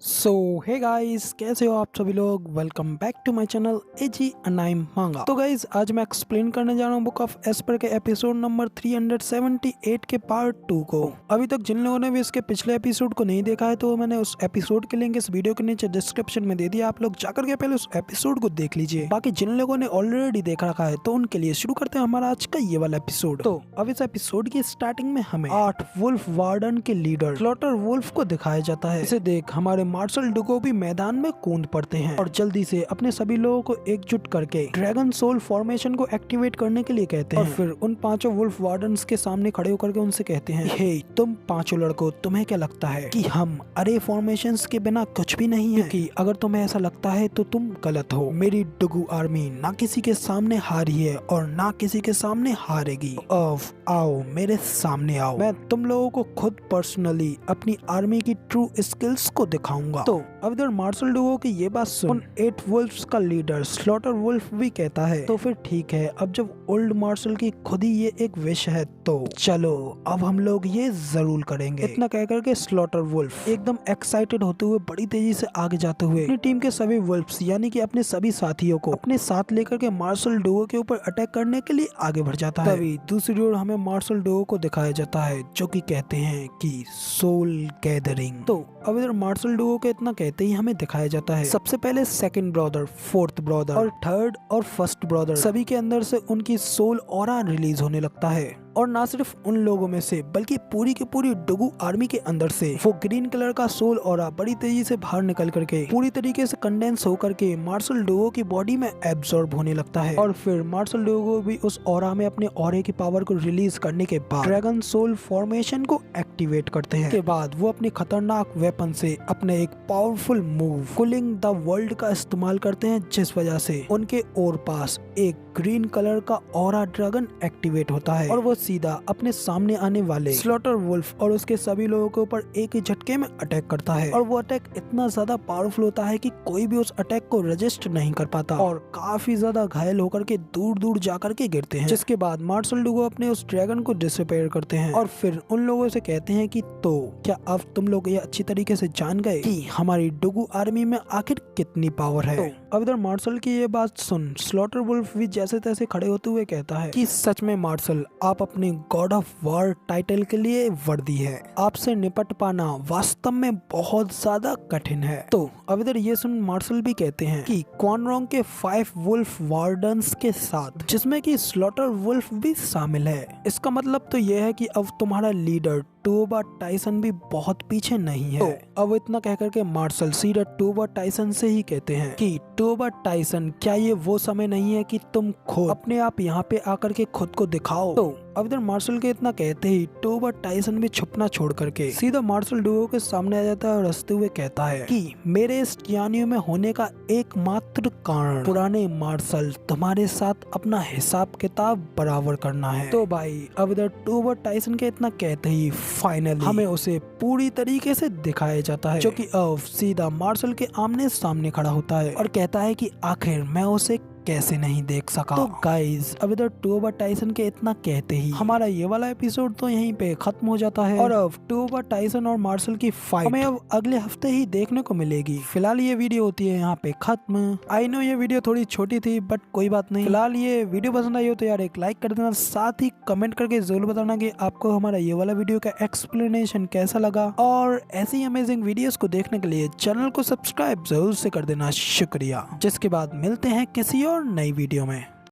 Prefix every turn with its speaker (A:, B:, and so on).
A: सो hey guys, कैसे हो आप सभी लोग। Welcome back to my channel AG anime manga. तो गाइस, आज मैं एक्सप्लेन करने जा रहा हूँ बुक ऑफ एस्पर के एपिसोड नंबर 378 के पार्ट 2 को। अभी तक जिन लोगों ने भी इसके पिछले एपिसोड को नहीं देखा है तो मैंने उस एपिसोड के लिंक इस वीडियो के नीचे डिस्क्रिप्शन में दे दिया, आप लोग जाकर के पहले उस एपिसोड को देख लीजिए। बाकी जिन लोगों ने ऑलरेडी देख रखा है तो उनके लिए शुरू करते हैं हमारा आज का ये वाला एपिसोड। तो अब इस एपिसोड की स्टार्टिंग में हमें 8 वुल्फ वार्डन के लीडर स्लॉटर वुल्फ को दिखाया जाता है। इसे देख हमारे मार्शल डुगो भी मैदान में कूद पड़ते हैं और जल्दी से अपने सभी लोगों को एकजुट करके ड्रैगन सोल फॉर्मेशन को एक्टिवेट करने के लिए कहते हैं और फिर उन पांचों वुल्फ वार्डन्स के सामने खड़े होकर के उनसे कहते हैं, हे तुम पांचों लड़कों, तुम्हें क्या लगता है कि हम अरे फॉर्मेशंस के बिना कुछ भी नहीं है? कि अगर तुम्हें ऐसा लगता है तो तुम गलत हो। मेरी डुगू आर्मी ना किसी के सामने हारी है और ना किसी के सामने हारेगी। आओ मेरे सामने आओ, मैं तुम लोगों को खुद पर्सनली अपनी आर्मी की ट्रू स्किल्स को दिखाऊंगा। तो अब इधर मार्शल डुगो की ये बात सुन 8 वुल्फ्स का लीडर स्लॉटर वुल्फ भी कहता है, तो फिर ठीक है, अब जब ओल्ड मार्शल की खुद ही ये एक विश है तो चलो अब हम लोग ये जरूर करेंगे। इतना कह करके स्लॉटर वुल्फ एकदम एक्साइटेड होते हुए बड़ी तेजी से आगे जाते हुए अपनी टीम के सभी वुल्फ्स यानी कि अपने सभी साथियों को अपने साथ लेकर के मार्शल डुगो के ऊपर अटैक करने के लिए आगे बढ़ जाता है। तभी दूसरी ओर हमें मार्शल डुगो को दिखाया जाता है जो कि कहते हैं कि सोल गैदरिंग। तो अब इधर मार्शल डुगो के इतना कहते ही हमें दिखाया जाता है सबसे पहले सेकंड ब्रदर, फोर्थ ब्रदर और थर्ड और फर्स्ट ब्रदर सभी के अंदर से उनकी सोल ऑरा रिलीज होने लगता है। और ना सिर्फ उन लोगों में से बल्कि पूरी की पूरी डुगू आर्मी के अंदर से वो ग्रीन कलर का सोल ऑरा बड़ी तेजी से बाहर निकल करके पूरी तरीके से कंडेंस होकर के मार्शल डुगो की बॉडी में एब्जॉर्ब होने लगता है। और फिर मार्शल डुगो भी उस ऑरा में अपने ऑरे की पावर को रिलीज करने के बाद ड्रैगन सोल फॉर्मेशन को एक्टिवेट करते हैं। के बाद वो अपनी खतरनाक वेपन से अपने एक powerful move cooling the world का इस्तेमाल करते हैं, जिस वजह से उनके और पास एक ग्रीन कलर का ऑरा ड्रैगन एक्टिवेट होता है और वो सीधा अपने सामने आने वाले स्लॉटर वुल्फ और उसके सभी लोगों के ऊपर एक ही झटके में अटैक करता है। और वो अटैक इतना ज्यादा पावरफुल होता है कि कोई भी उस अटैक को रजिस्ट नहीं कर पाता और काफी ज्यादा घायल होकर के दूर दूर जाकर के गिरते हैं। जिसके बाद मार्शल डुगो अपने उस ड्रैगन को डिसअपीयर करते हैं और फिर उन लोगों से कहते हैं कि तो क्या अब तुम लोग ये अच्छी तरीके से जान गए कि हमारी डुगू आर्मी में आखिर कितनी पावर है? तो अब इधर मार्शल की ये बात सुन स्लॉटर वुल्फ भी जैसे तैसे खड़े होते हुए कहता है कि सच में मार्शल, आप अपने गॉड ऑफ वॉर टाइटल के लिए वर्दी है। आपसे निपट पाना वास्तव में बहुत ज्यादा कठिन है। तो अब इधर ये सुन मार्शल भी कहते हैं कि क्वानरोंग के 5 वुल्फ वार्डन्स के साथ, जिसमें कि स्लॉटर वुल्फ भी शामिल है, इसका मतलब तो ये है कि अब तुम्हारा लीडर टोबा टाइसन भी बहुत पीछे नहीं है। तो अब इतना कहकर के मार्शल सीधा टोबा टाइसन से ही कहते हैं कि टोबा टाइसन, क्या ये वो समय नहीं है कि तुम खुद अपने आप यहाँ पे आकर के खुद को दिखाओ? तो अब इधर मार्शल के इतना कहते ही टोबा टाइसन भी छुपना छोड़ करके सीधा मार्शल डुगो के सामने आ जाता है और हंसते हुए कहता है कि मेरे इस ज्ञानियों में होने का एकमात्र कारण पुराने मार्शल तुम्हारे साथ अपना हिसाब किताब बराबर करना है। तो भाई अब इधर टोबा टाइसन के इतना कहते ही फाइनली हमें उसे पूरी तरीके से दिखाया जाता है, जो कि अब सीधा मार्शल के आमने सामने खड़ा होता है और कहता है कि आखिर मैं उसे कैसे नहीं देख सका। तो गाइज अब इधर टोबा टाइसन के इतना कहते ही हमारा ये वाला एपिसोड तो यहीं पे खत्म हो जाता है और अब टोबा टाइसन और मार्शल की फाइट हमें अब अगले हफ्ते ही देखने को मिलेगी। फिलहाल ये वीडियो होती है यहाँ पे खत्म। आई नो ये वीडियो थोड़ी छोटी थी बट कोई बात नहीं। फिलहाल ये वीडियो पसंद आई हो तो यार एक लाइक कर देना, साथ ही कमेंट करके जरूर बताना कि आपको हमारा ये वाला वीडियो का एक्सप्लेनेशन कैसा लगा। और ऐसी अमेजिंग वीडियोस को देखने के लिए चैनल को सब्सक्राइब जरूर से कर देना। शुक्रिया। जिसके बाद मिलते हैं किसी और नई वीडियो में।